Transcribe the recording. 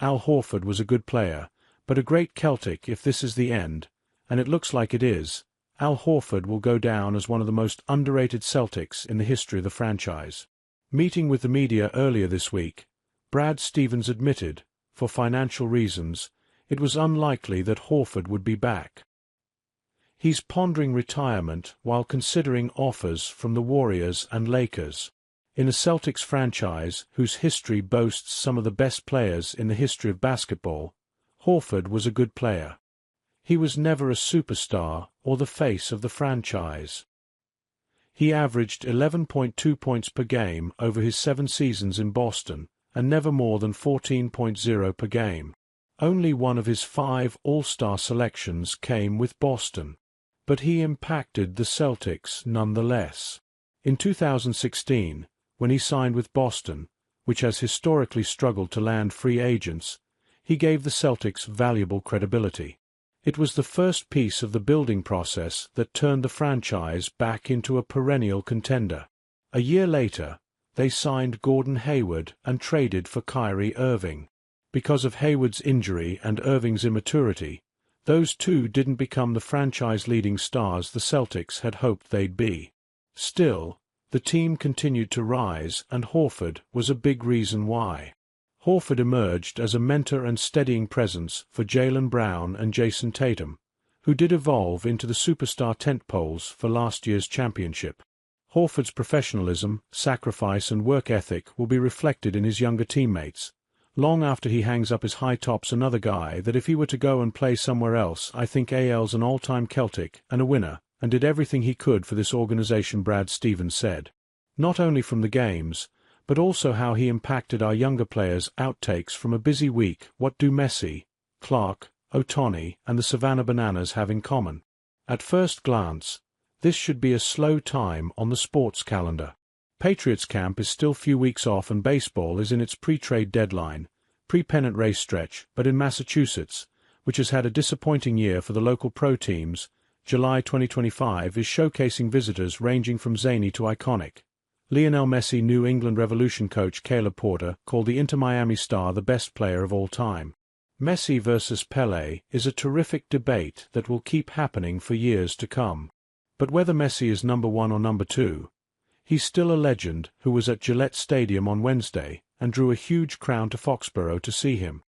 Al Horford was a good player, but a great Celtic if this is the end, and it looks like it is. Al Horford will go down as one of the most underrated Celtics in the history of the franchise. Meeting with the media earlier this week, Brad Stevens admitted, for financial reasons, it was unlikely that Horford would be back. He's pondering retirement while considering offers from the Warriors and Lakers. In a Celtics franchise whose history boasts some of the best players in the history of basketball, Horford was a good player. He was never a superstar or the face of the franchise. He averaged 11.2 points per game over his 7 seasons in Boston, and never more than 14.0 per game. Only one of his 5 All-Star selections came with Boston. But he impacted the Celtics nonetheless. In 2016, when he signed with Boston, which has historically struggled to land free agents, he gave the Celtics valuable credibility. It was the first piece of the building process that turned the franchise back into a perennial contender. A year later, they signed Gordon Hayward and traded for Kyrie Irving. Because of Hayward's injury and Irving's immaturity, those two didn't become the franchise-leading stars the Celtics had hoped they'd be. Still, the team continued to rise, and Horford was a big reason why. Horford emerged as a mentor and steadying presence for Jaylen Brown and Jason Tatum, who did evolve into the superstar tentpoles for last year's championship. Horford's professionalism, sacrifice and work ethic will be reflected in his younger teammates. Long after he hangs up his high tops, another guy that if he were to go and play somewhere else, I think AL's an all-time Celtic and a winner, and did everything he could for this organization, Brad Stevens said. Not only from the games, but also how he impacted our younger players. Outtakes from a busy week. What do Messi, Clark, Otani and the Savannah Bananas have in common? At first glance, this should be a slow time on the sports calendar. Patriots camp is still few weeks off and baseball is in its pre-trade deadline, pre-pennant race stretch, but in Massachusetts, which has had a disappointing year for the local pro teams, July 2025 is showcasing visitors ranging from zany to iconic. Lionel Messi, New England Revolution coach Caleb Porter called the Inter Miami star the best player of all time. Messi versus Pelé is a terrific debate that will keep happening for years to come. But whether Messi is number 1 or number 2, he's still a legend who was at Gillette Stadium on Wednesday and drew a huge crowd to Foxborough to see him.